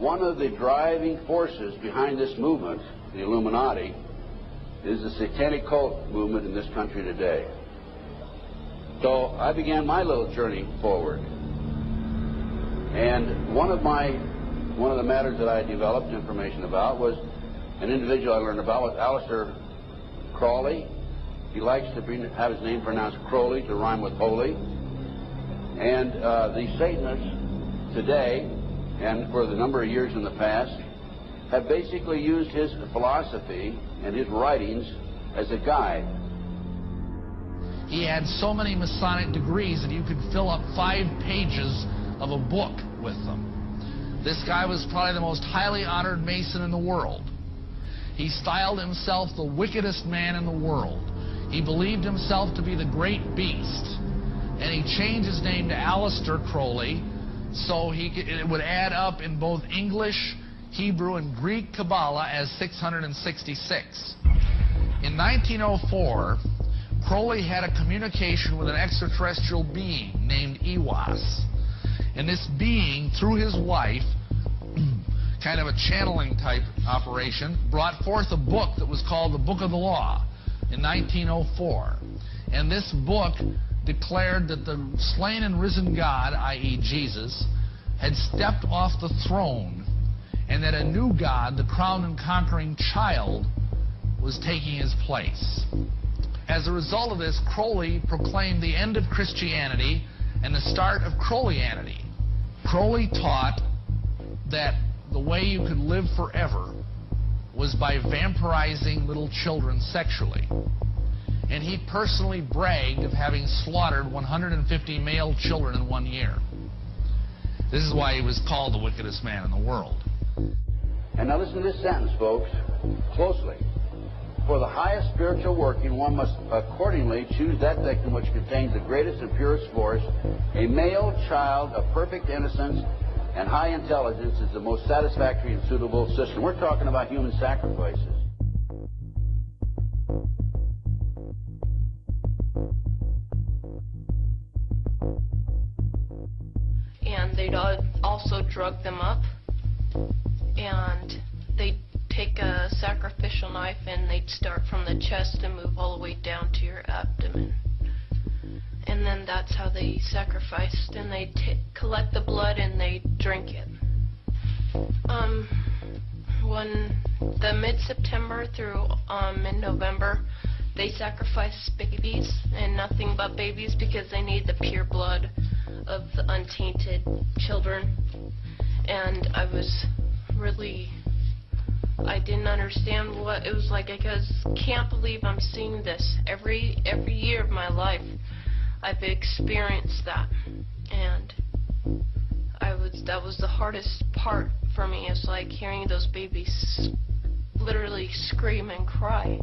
one of the driving forces behind this movement, the Illuminati, is the satanic cult movement in this country today. So I began my little journey forward. And one of the matters that I developed information about was an individual I learned about was Aleister Crowley. He likes to have his name pronounced Crowley to rhyme with holy. And the Satanists today, and for the number of years in the past, have basically used his philosophy and his writings as a guide. He had so many Masonic degrees that you could fill up 5 pages of a book with them. This guy was probably the most highly honored Mason in the world. He styled himself the wickedest man in the world. He believed himself to be the great beast. And he changed his name to Aleister Crowley so it would add up in both English, Hebrew, and Greek Kabbalah as 666. In 1904, Crowley had a communication with an extraterrestrial being named Iwas. And this being, through his wife, kind of a channeling type operation, brought forth a book that was called the Book of the Law in 1904. And this book declared that the slain and risen God, i.e. Jesus, had stepped off the throne, and that a new God, the crowned and conquering child, was taking his place. As a result of this, Crowley proclaimed the end of Christianity and the start of Crowleyanity. Crowley taught that the way you could live forever was by vampirizing little children sexually. And he personally bragged of having slaughtered 150 male children in 1 year. This is why he was called the wickedest man in the world. And now listen to this sentence, folks, closely. For the highest spiritual working, one must accordingly choose that victim which contains the greatest and purest force. A male child of perfect innocence and high intelligence is the most satisfactory and suitable system. We're talking about human sacrifices. And they'd also drug them up, and they'd take a sacrificial knife and they'd start from the chest and move all the way down to your abdomen. And then that's how they sacrificed, and they'd collect the blood and they'd drink it. When the mid-September through mid-November, they sacrifice babies and nothing but babies because they need the pure blood of the untainted children. And I didn't understand what it was like. I can't believe I'm seeing this every year of my life. I've experienced that, and that was the hardest part for me. It's like hearing those babies literally scream and cry,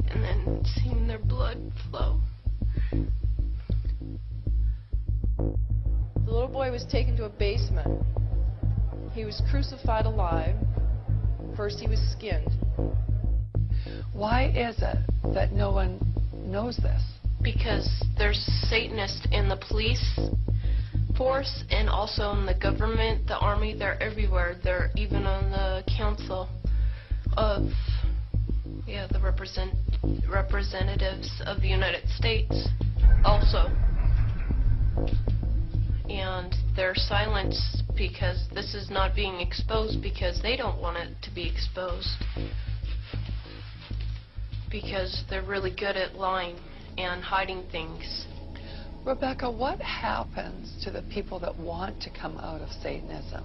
and then seeing their blood flow. The little boy was taken to a basement. He was crucified alive. First he was skinned. Why is it that no one knows this? Because there's Satanists in the police force and also in the government, the army. They're everywhere. They're even on the council of the representatives of the United States also. And they're silenced because this is not being exposed because they don't want it to be exposed. Because they're really good at lying and hiding things. Rebecca, what happens to the people that want to come out of Satanism?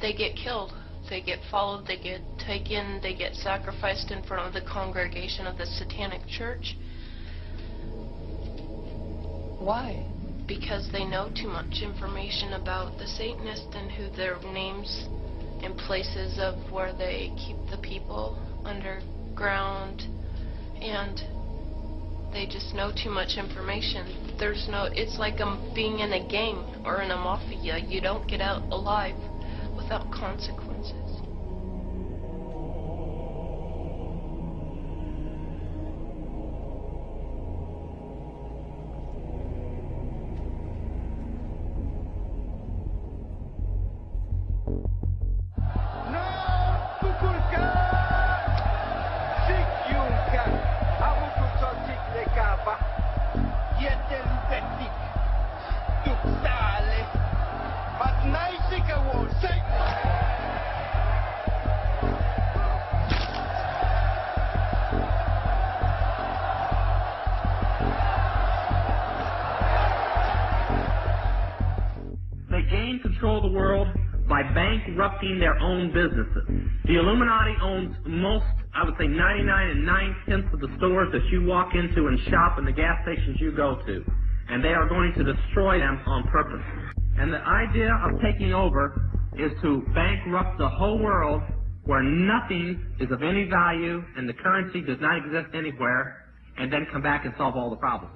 They get killed. They get followed. They get taken. They get sacrificed in front of the congregation of the Satanic Church. Why? Because they know too much information about the Satanists and who their names and places of where they keep the people underground, and they just know too much information. It's like being in a gang or in a mafia. You don't get out alive without consequences. They gain control of the world by bankrupting their own businesses. The Illuminati owns most, I would say 99 9/10 of the stores that you walk into and shop and the gas stations you go to. And they are going to destroy them on purpose. And the idea of taking over is to bankrupt the whole world where nothing is of any value and the currency does not exist anywhere, and then come back and solve all the problems.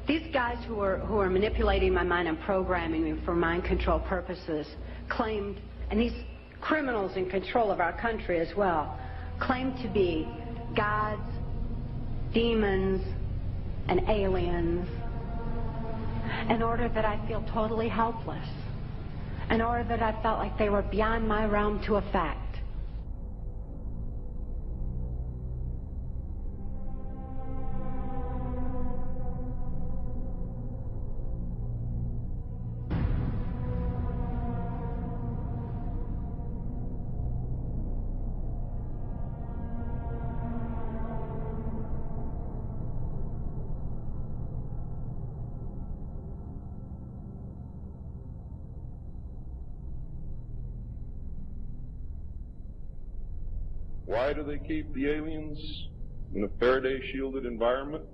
These guys who are manipulating my mind and programming me for mind control purposes claimed, and these criminals in control of our country as well, claimed to be gods, demons, and aliens in order that I feel totally helpless, in order that I felt like they were beyond my realm to affect. Why do they keep the aliens in a Faraday-shielded environment?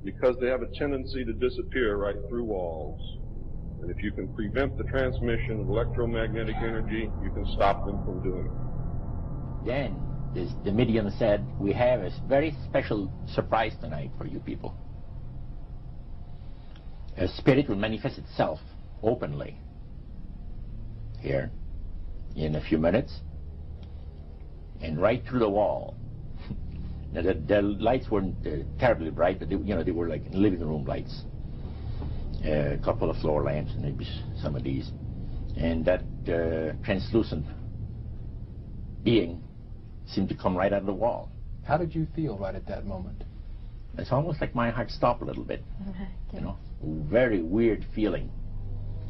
Because they have a tendency to disappear right through walls. And if you can prevent the transmission of electromagnetic energy, you can stop them from doing it. Then the medium said, we have a very special surprise tonight for you people. A spirit will manifest itself openly here in a few minutes. And right through the wall. Now the lights weren't terribly bright, but they were like living room lights. A couple of floor lamps, and maybe some of these. And that translucent being seemed to come right out of the wall. How did you feel right at that moment? It's almost like my heart stopped a little bit. You know, very weird feeling.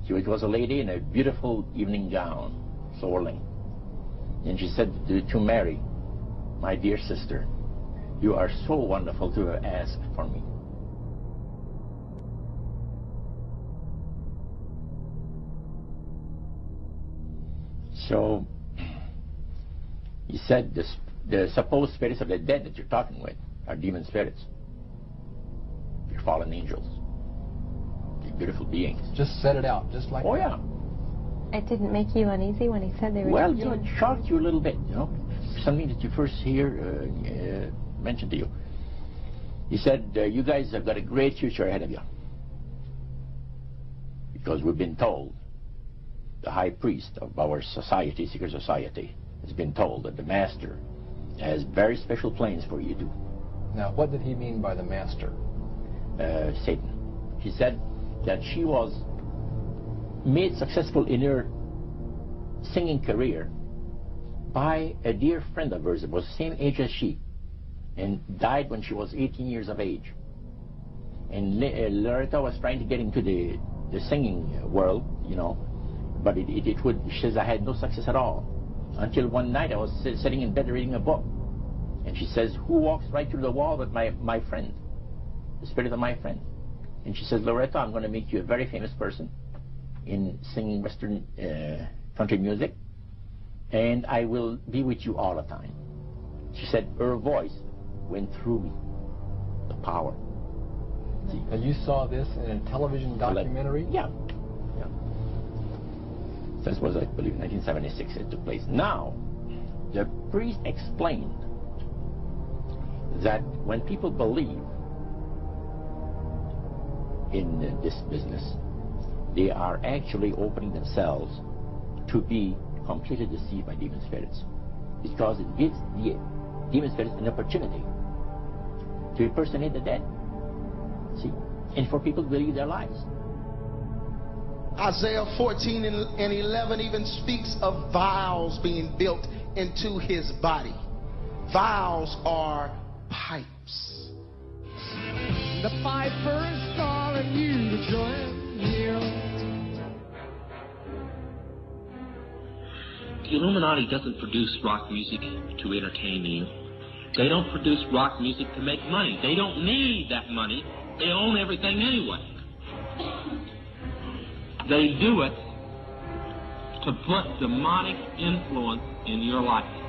So it was a lady in a beautiful evening gown, swirling. And she said to Mary, my dear sister, you are so wonderful to have asked for me. So he said the supposed spirits of the dead that you're talking with are demon spirits. They're fallen angels. They're beautiful beings. Just set it out, just like that. Oh, yeah. It didn't make you uneasy when he said they were Well, demons? it shocked you a little bit, something that you first hear mentioned to you. He said, you guys have got a great future ahead of you. Because we've been told, the high priest of our society, secret society, has been told that the master has very special plans for you too. Now, what did he mean by the master? Satan. He said that she was made successful in her singing career by a dear friend of hers that was the same age as she and died when she was 18 years of age. And Loretta was trying to get into the singing world, but she says, I had no success at all. Until one night I was sitting in bed reading a book. And she says, who walks right through the wall but my friend, the spirit of my friend? And she says, Loretta, I'm going to make you a very famous person in singing Western country music, and I will be with you all the time. She said her voice went through me, the power. See? And you saw this in a television documentary? Yeah. This was, I believe, 1976 it took place. Now, the priest explained that when people believe in this business, they are actually opening themselves to be completely deceived by demon spirits, because it gives the demon spirits an opportunity to impersonate the dead. See? And for people to believe their lies. Isaiah 14 and 11 even speaks of vials being built into his body. Vials are pipes. The pipers calling you to join him. The Illuminati doesn't produce rock music to entertain you. They don't produce rock music to make money. They don't need that money. They own everything anyway. They do it to put demonic influence in your life.